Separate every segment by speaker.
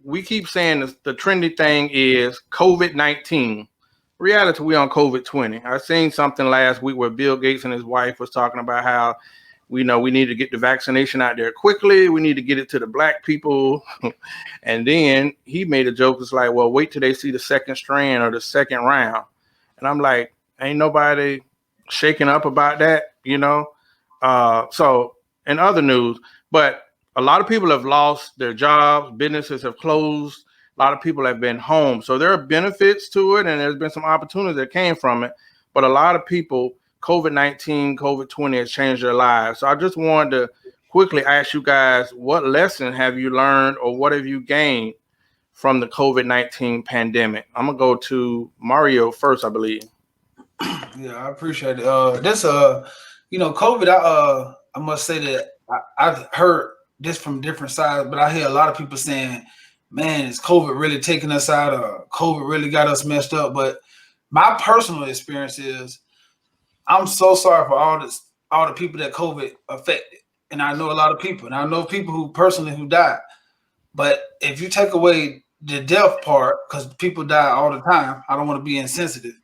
Speaker 1: we keep saying the trendy thing is COVID-19. Reality, we on COVID-20. I seen something last week where Bill Gates and his wife was talking about how we know we need to get the vaccination out there quickly. We need to get it to the black people. And then he made a joke. It's like, well, wait till they see the second strand or the second round. And I'm like, ain't nobody shaking up about that, you know? So in other news, but a lot of people have lost their jobs. Businesses have closed. A lot of people have been home. So there are benefits to it, and there's been some opportunities that came from it. But a lot of people, COVID-19, COVID-20 has changed their lives. So I just wanted to quickly ask you guys, what lesson have you learned or what have you gained from the COVID-19 pandemic? I'm going to go to Mario first, I believe.
Speaker 2: Yeah, I appreciate it. This, COVID, I must say that I've heard this from different sides, but I hear a lot of people saying, man, is COVID really taking us out, or COVID really got us messed up? But my personal experience is I'm so sorry for all the people that COVID affected. And I know a lot of people, and I know people who died. But if you take away the death part, because people die all the time, I don't want to be insensitive.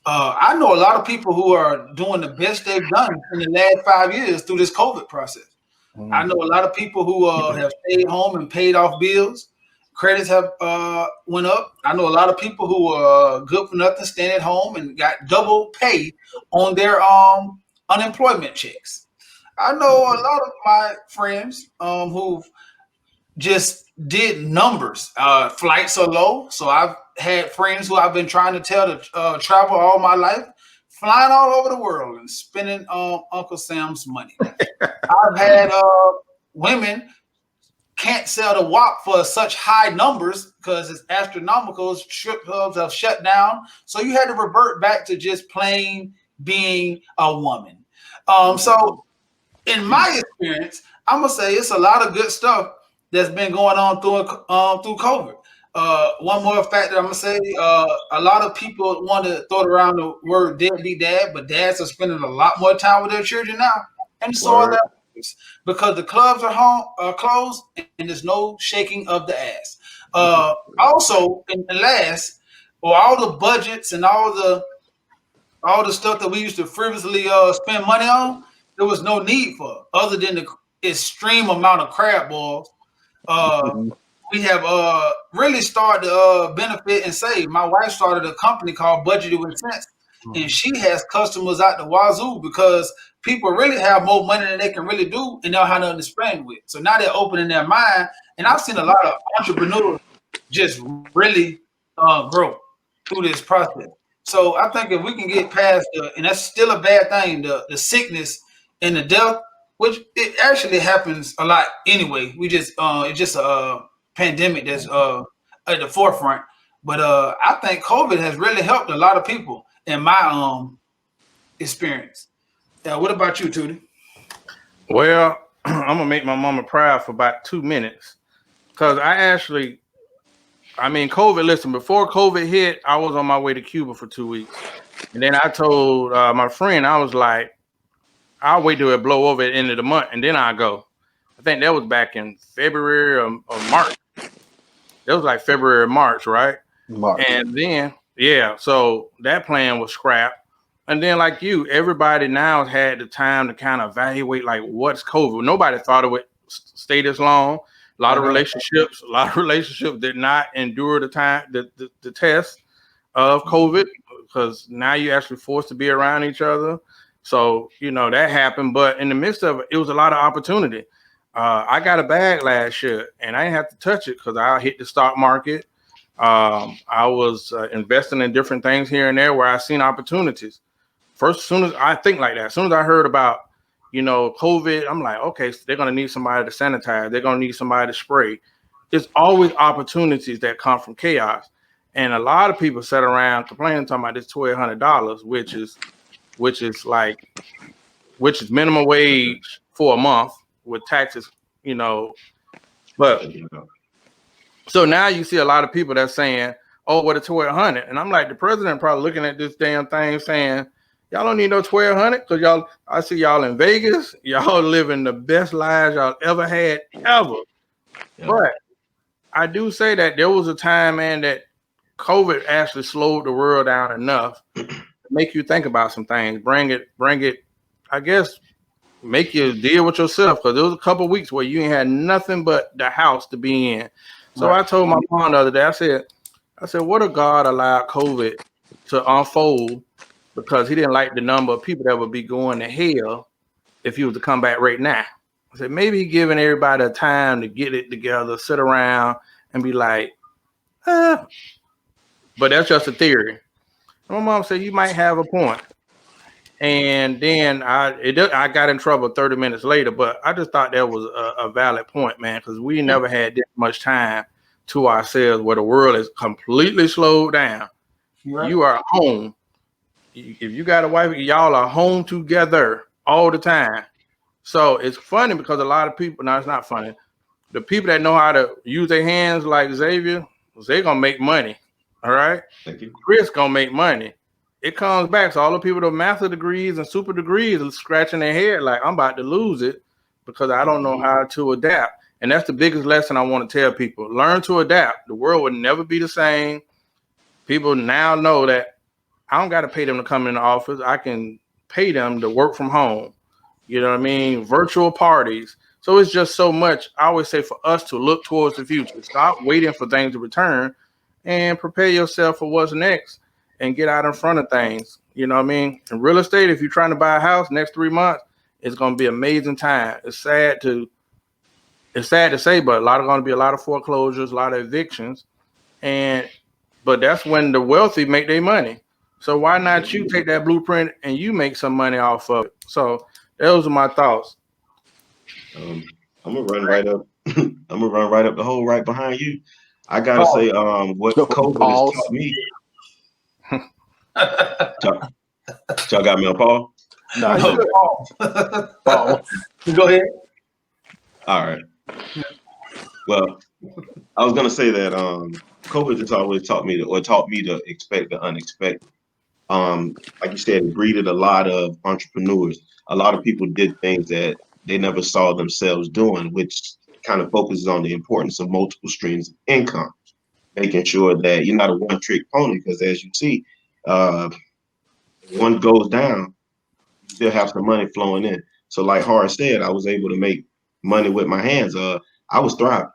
Speaker 2: I know a lot of people who are doing the best they've done in the last 5 years through this COVID process. I know a lot of people who have stayed home and paid off bills. Credits have went up. I know a lot of people who are good for nothing, staying at home and got double pay on their unemployment checks. I know a lot of my friends who've just did numbers. Flights are low, so I've had friends who I've been trying to tell to travel all my life, flying all over the world and spending Uncle Sam's money. I've had women can't sell the WAP for such high numbers because it's astronomical. Strip clubs have shut down, so you had to revert back to just plain being a woman. So in my experience, I'm gonna say it's a lot of good stuff that's been going on through COVID. One more factor I'm gonna say, a lot of people want to throw around the word deadbeat dad, but dads are spending a lot more time with their children now, and so are their because the clubs are closed and there's no shaking of the ass. Also, in the last, or all the budgets and all the stuff that we used to frivolously spend money on, there was no need for other than the extreme amount of crab balls. We have really started to benefit and save. My wife started a company called Budgeted with Sense, and she has customers out the wazoo because people really have more money than they can really do and don't have nothing to spend with. So now they're opening their mind, and I've seen a lot of entrepreneurs just really grow through this process. So I think if we can get past and that's still a bad thing, the sickness and the death, which it actually happens a lot anyway. We just it's just a pandemic that's at the forefront. But I think COVID has really helped a lot of people in my experience. What about you, Tootie?
Speaker 1: Well, I'm gonna make my mama proud for about 2 minutes because COVID. Listen, before COVID hit, I was on my way to Cuba for 2 weeks, and then I told my friend, I was like, I'll wait till it blow over at the end of the month, and then I'll go. I think that was back in February or March. That was like February or March, right?
Speaker 3: March.
Speaker 1: And then, so that plan was scrapped. And then, like you, everybody now has had the time to kind of evaluate, like, what's COVID? Nobody thought it would stay this long. A lot of relationships did not endure the time, the test of COVID, because now you're actually forced to be around each other. So, that happened. But in the midst of it, it was a lot of opportunity. I got a bag last year, and I didn't have to touch it because I hit the stock market. I was investing in different things here and there where I seen opportunities. First, as soon as I think like that, as soon as I heard about, COVID, I'm like, okay, so they're going to need somebody to sanitize. They're going to need somebody to spray. There's always opportunities that come from chaos. And a lot of people sat around complaining, talking about this $1,200, which is minimum wage for a month with taxes, but so now you see a lot of people that's saying, oh, what a $1,200. And I'm like, the president probably looking at this damn thing saying, y'all don't need no $1,200 because I see y'all in Vegas. Y'all living the best lives y'all ever had, ever. Yeah. But I do say that there was a time, man, that COVID actually slowed the world down enough to make you think about some things. Bring it. I guess make you deal with yourself because there was a couple of weeks where you ain't had nothing but the house to be in. So
Speaker 2: Right.
Speaker 1: I told my mom the other day, I said, what if God allowed COVID to unfold because he didn't like the number of people that would be going to hell if he was to come back right now. I said, maybe he giving everybody a time to get it together, sit around and be like, but that's just a theory. My mom said, you might have a point. And then I got in trouble 30 minutes later, but I just thought that was a valid point, man, because we never had this much time to ourselves where the world is completely slowed down.
Speaker 2: Right.
Speaker 1: You are home. If you got a wife, y'all are home together all the time. So it's funny because a lot of people, no, it's not funny. The people that know how to use their hands like Xavier, they're going to make money. All right.
Speaker 3: Thank you.
Speaker 1: Chris going to make money. It comes back. So all the people with master degrees and super degrees are scratching their head like, I'm about to lose it because I don't know how to adapt. And that's the biggest lesson I want to tell people. Learn to adapt. The world will never be the same. People now know that I don't got to pay them to come in the office. I can pay them to work from home. You know what I mean? Virtual parties. So it's just so much. I always say for us to look towards the future. Stop waiting for things to return and prepare yourself for what's next and get out in front of things. You know what I mean? In real estate, if you're trying to buy a house next 3 months, it's going to be an amazing time. It's sad to say, but going to be a lot of foreclosures, a lot of evictions. But that's when the wealthy make their money. So why not you take that blueprint and you make some money off of it? So those are my thoughts.
Speaker 3: I'm gonna run right up. I'm gonna run right up the hole right behind you. I gotta say, what COVID has taught me. Y'all got me on Paul?
Speaker 2: No. Paul. Go ahead.
Speaker 3: All right. Well, I was gonna say that COVID has always taught me to expect the unexpected. Like you said, it breeded a lot of entrepreneurs. A lot of people did things that they never saw themselves doing, which kind of focuses on the importance of multiple streams of income, making sure that you're not a one-trick pony. Because as you see, one goes down, you still have some money flowing in. So, like Horace said, I was able to make money with my hands. I was thriving,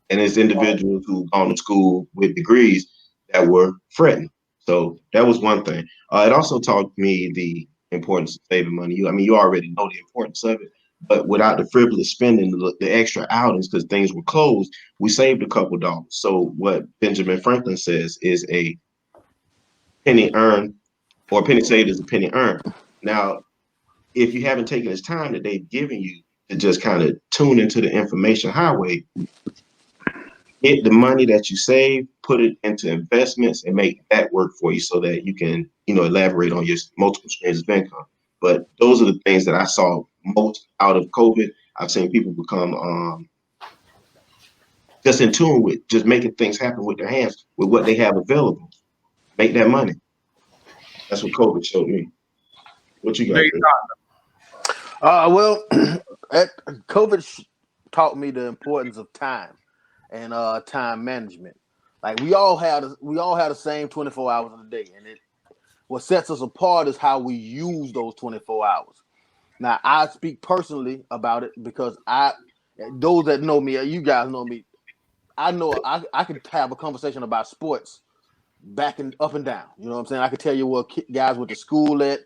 Speaker 3: and there's individuals who gone to school with degrees that were fretting. So that was one thing. It also taught me the importance of saving money. You already know the importance of it, but without the frivolous spending, the extra outings because things were closed, we saved a couple dollars. So what Benjamin Franklin says is a penny earned or a penny saved is a penny earned. Now, if you haven't taken this time that they've given you to just kind of tune into the information highway, get the money that you save, put it into investments, and make that work for you so that you can, elaborate on your multiple streams of income. But those are the things that I saw most out of COVID. I've seen people become just in tune with just making things happen with their hands, with what they have available. Make that money. That's what COVID showed me. What you got?
Speaker 4: Well, COVID taught me the importance of time and time management. Like we all have the same 24 hours in a day, and what sets us apart is how we use those 24 hours. Now, I speak personally about it because those that know me, you guys know me. I know I could have a conversation about sports back and up and down. You know what I'm saying? I could tell you what guys went to school at,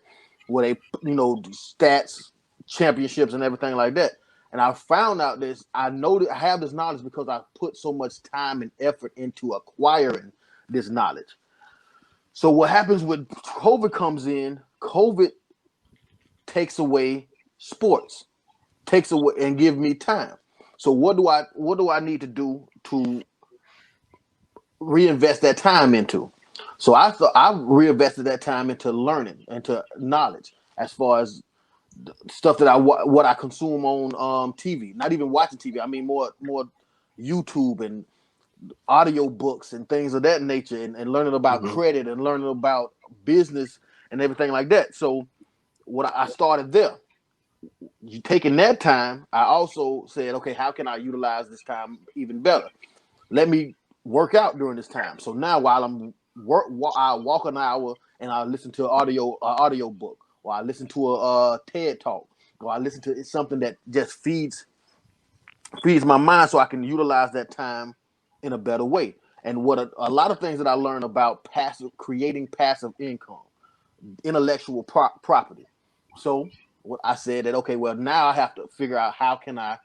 Speaker 4: where they, stats, championships, and everything like that. And I found out this. I know that I have this knowledge because I put so much time and effort into acquiring this knowledge. So what happens when COVID comes in? COVID takes away sports, takes away and give me time. So what do I need to do to reinvest that time into? So I reinvested that time into learning, into knowledge, as far as stuff that what I consume on TV. Not even watching TV. I mean more YouTube and audio books and things of that nature, and learning about credit and learning about business and everything like that. So what I started there. You taking that time, I also said, okay, how can I utilize this time even better? let me work out during this time. So now while I'm I walk an hour and I listen to an audio book, or I listen to a TED talk, or I listen to something that just feeds my mind, so I can utilize that time in a better way. And what a lot of things that I learned about creating passive income, intellectual property. So what I said that, okay, well, now I have to figure out how can I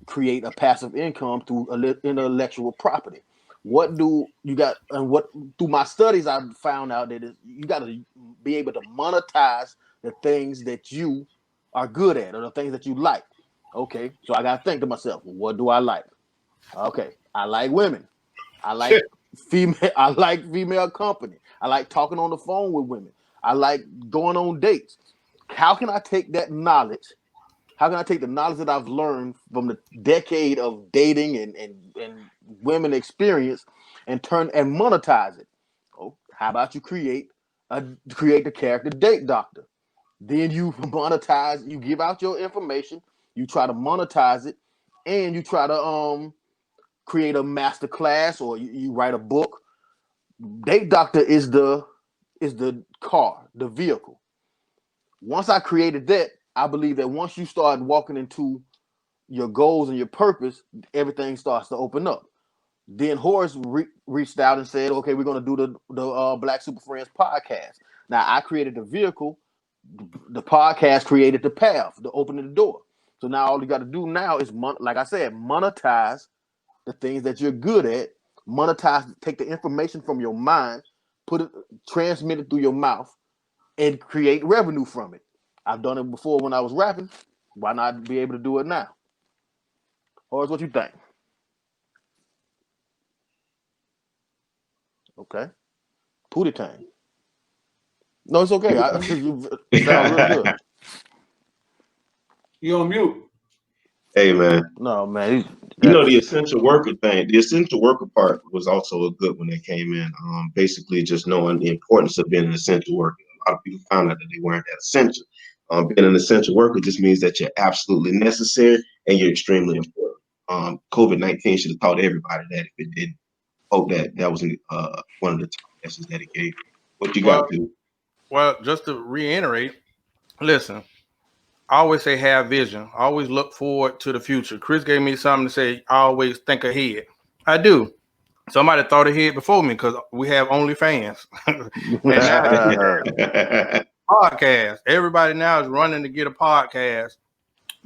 Speaker 4: create a passive income through intellectual property. What do you got? And what through my studies, I found out that you got to be able to monetize the things that you are good at, or the things that you like. Okay, so I got to think to myself, what do I like? Okay, I like women. I like female. I like female company. I like talking on the phone with women. I like going on dates. How can I take that knowledge? How can I take the knowledge that I've learned from the decade of dating and women experience and monetize it? Oh, how about you create the character Date Doctor? Then you monetize. You give out your information. You try to monetize it, and you try to create a master class, or you write a book. Date Doctor is the car, the vehicle. Once I created that, I believe that once you start walking into your goals and your purpose, everything starts to open up. Then Horace reached out and said, "Okay, we're going to do the Black Super Friends podcast." Now I created the vehicle. The podcast created the path, the opening the door. So now all you got to do now is, like I said, monetize the things that you're good at. Monetize, take the information from your mind, transmit it through your mouth, and create revenue from it. I've done it before when I was rapping. Why not be able to do it now? Horace, what you think? Okay. Pootie Tang. No, it's okay. You sound real good.
Speaker 2: You on mute.
Speaker 3: Hey man.
Speaker 4: No, man.
Speaker 3: The essential worker thing, the essential worker part was also a good one that came in. Basically just knowing the importance of being an essential worker. A lot of people found out that they weren't that essential. Being an essential worker just means that you're absolutely necessary and you're extremely important. COVID-19 should have taught everybody that if it didn't. Hope that was one of the top lessons that it gave. What you got, dude?
Speaker 1: Well, just to reiterate, listen, I always say have vision. Always look forward to the future. Chris gave me something to say, always think ahead. I do. Somebody thought ahead before me because we have OnlyFans. And now podcast. Everybody now is running to get a podcast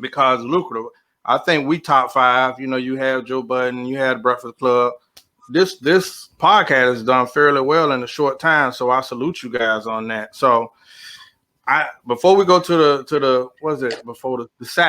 Speaker 1: because it's lucrative. I think we top 5. You have Joe Budden, you had Breakfast Club. This podcast has done fairly well in a short time, so I salute you guys on that. So before we go to the before the Saturday.